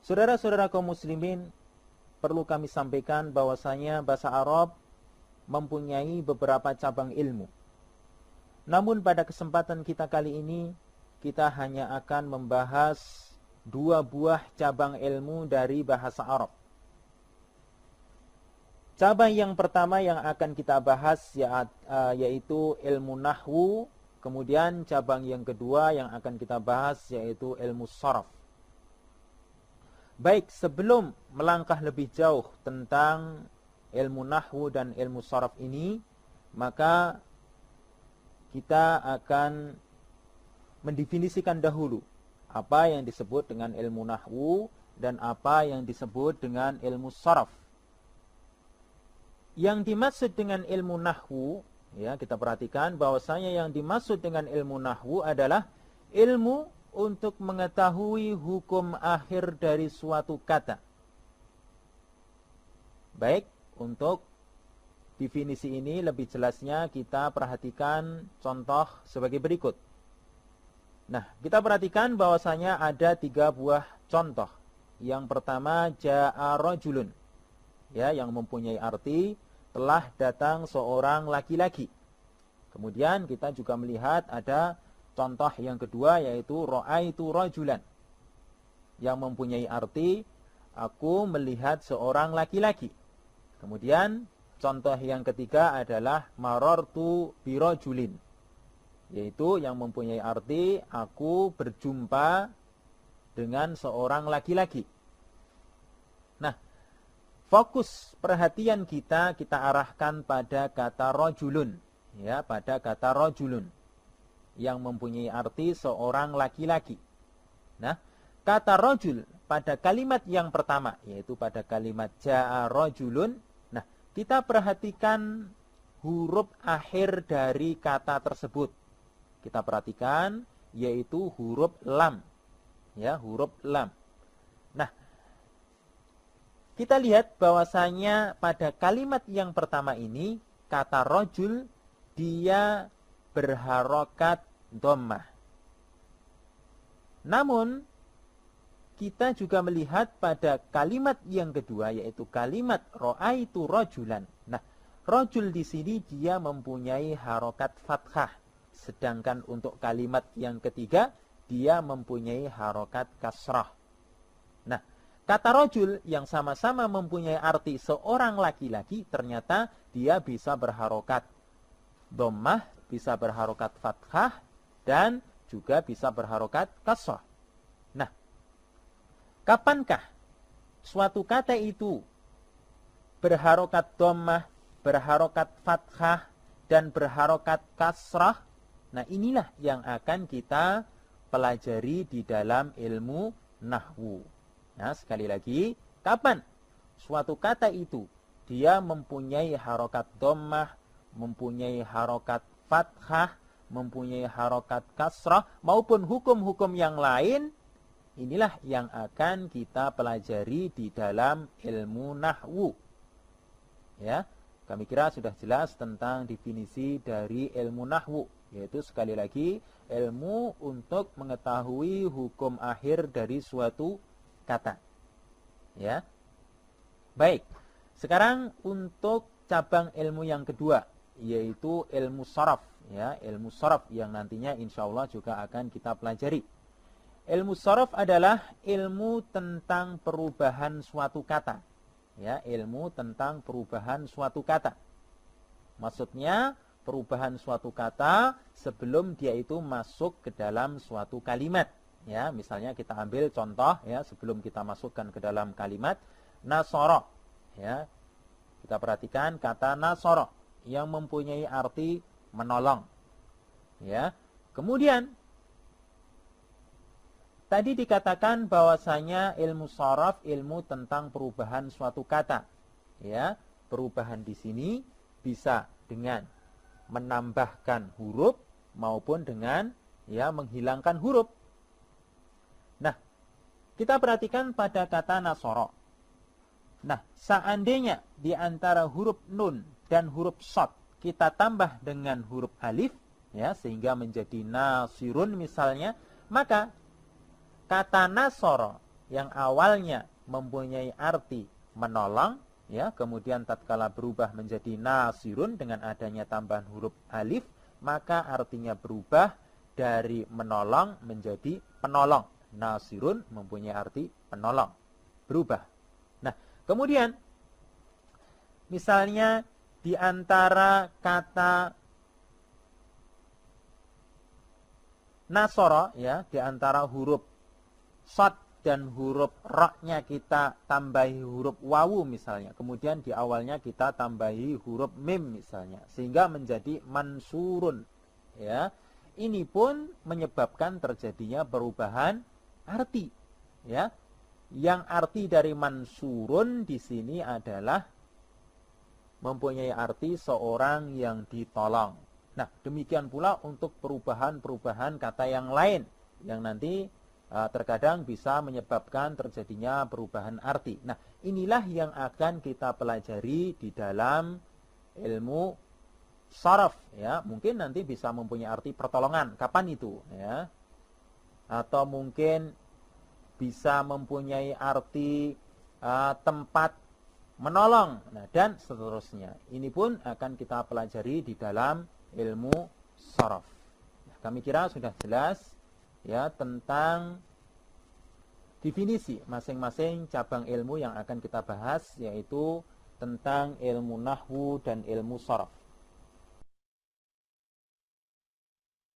Saudara-saudara kaum muslimin, perlu kami sampaikan bahwasanya bahasa Arab mempunyai beberapa cabang ilmu. Namun pada kesempatan kita kali ini, kita hanya akan membahas 2 buah cabang ilmu dari bahasa Arab. Cabang yang pertama yang akan kita bahas yaitu ilmu nahwu. Kemudian cabang yang kedua yang akan kita bahas yaitu ilmu sharaf. Baik, sebelum melangkah lebih jauh tentang ilmu nahwu dan ilmu sharaf ini, maka kita akan mendefinisikan dahulu apa yang disebut dengan ilmu nahwu dan apa yang disebut dengan ilmu sharaf. Yang dimaksud dengan ilmu nahwu, ya, kita perhatikan bahwasanya yang dimaksud dengan ilmu nahwu adalah ilmu untuk mengetahui hukum akhir dari suatu kata. Baik, untuk definisi ini lebih jelasnya kita perhatikan contoh sebagai berikut. Nah, kita perhatikan bahwasanya ada 3 buah contoh. Yang pertama, ja'a rajulun, ya, yang mempunyai arti telah datang seorang laki-laki. Kemudian kita juga melihat ada contoh yang kedua yaitu ra'aitu rajulan, yang mempunyai arti aku melihat seorang laki-laki. Kemudian contoh yang ketiga adalah marartu birajulin, yaitu yang mempunyai arti aku berjumpa dengan seorang laki-laki. Nah, fokus perhatian kita arahkan pada kata rajulun, ya, pada kata rajulun yang mempunyai arti seorang laki-laki. Nah, kata rajul pada kalimat yang pertama yaitu pada kalimat ja'a rajulun. Nah, kita perhatikan huruf akhir dari kata tersebut. Kita perhatikan yaitu huruf lam. Ya, huruf lam. Nah, kita lihat bahwasanya pada kalimat yang pertama ini kata rajul dia berharokat dhammah. Namun kita juga melihat pada kalimat yang kedua yaitu kalimat ra'aitu rajulan. Nah, rajul di sini dia mempunyai harokat fathah, sedangkan untuk kalimat yang ketiga dia mempunyai harokat kasrah. Nah, kata rajul yang sama-sama mempunyai arti seorang laki-laki ternyata dia bisa berharokat dhammah, bisa berharokat fathah, dan juga bisa berharokat kasrah. Nah, kapankah suatu kata itu berharokat dhammah, berharokat fathah, dan berharokat kasrah? Nah, inilah yang akan kita pelajari di dalam ilmu nahwu. Nah, sekali lagi, kapan suatu kata itu dia mempunyai harokat dhammah, mempunyai harokat fathah, mempunyai harokat kasrah, maupun hukum-hukum yang lain, inilah yang akan kita pelajari di dalam ilmu nahwu. Ya, kami kira sudah jelas tentang definisi dari ilmu nahwu, yaitu sekali lagi ilmu untuk mengetahui hukum akhir dari suatu kata. Ya. Baik. Sekarang untuk cabang ilmu yang kedua yaitu ilmu sharaf, ya, ilmu sharaf yang nantinya insyaallah juga akan kita pelajari. Ilmu sharaf adalah ilmu tentang perubahan suatu kata. Ya, ilmu tentang perubahan suatu kata. Maksudnya perubahan suatu kata sebelum dia itu masuk ke dalam suatu kalimat. Ya, misalnya kita ambil contoh, ya, sebelum kita masukkan ke dalam kalimat nasara. Ya, kita perhatikan kata nasara yang mempunyai arti menolong. Ya, kemudian tadi dikatakan bahwasanya ilmu sharaf ilmu tentang perubahan suatu kata. Ya, perubahan di sini bisa dengan menambahkan huruf maupun dengan, ya, menghilangkan huruf. Nah, kita perhatikan pada kata nasara. Nah, seandainya di antara huruf nun dan huruf shad kita tambah dengan huruf alif, ya, sehingga menjadi nasirun misalnya, maka kata nasara yang awalnya mempunyai arti menolong, ya, kemudian tatkala berubah menjadi nasirun dengan adanya tambahan huruf alif, maka artinya berubah dari menolong menjadi penolong. Nasirun mempunyai arti penolong, berubah. Nah, kemudian misalnya di antara kata nasoro, ya, di antara huruf shad dan huruf ra-nya kita tambahi huruf wawu misalnya, kemudian di awalnya kita tambahi huruf mim misalnya, sehingga menjadi mansurun, ya. Ini pun menyebabkan terjadinya perubahan arti, ya. Yang arti dari mansurun di sini adalah mempunyai arti seorang yang ditolong. Nah, demikian pula untuk perubahan-perubahan kata yang lain yang nanti terkadang bisa menyebabkan terjadinya perubahan arti. Nah, inilah yang akan kita pelajari di dalam ilmu sharaf, ya. Mungkin nanti bisa mempunyai arti pertolongan. Kapan itu, ya? Atau mungkin bisa mempunyai arti tempat menolong, nah, dan seterusnya. Ini pun akan kita pelajari di dalam ilmu sharaf. Nah, kami kira sudah jelas, ya, tentang definisi masing-masing cabang ilmu yang akan kita bahas, yaitu tentang ilmu nahwu dan ilmu sharaf.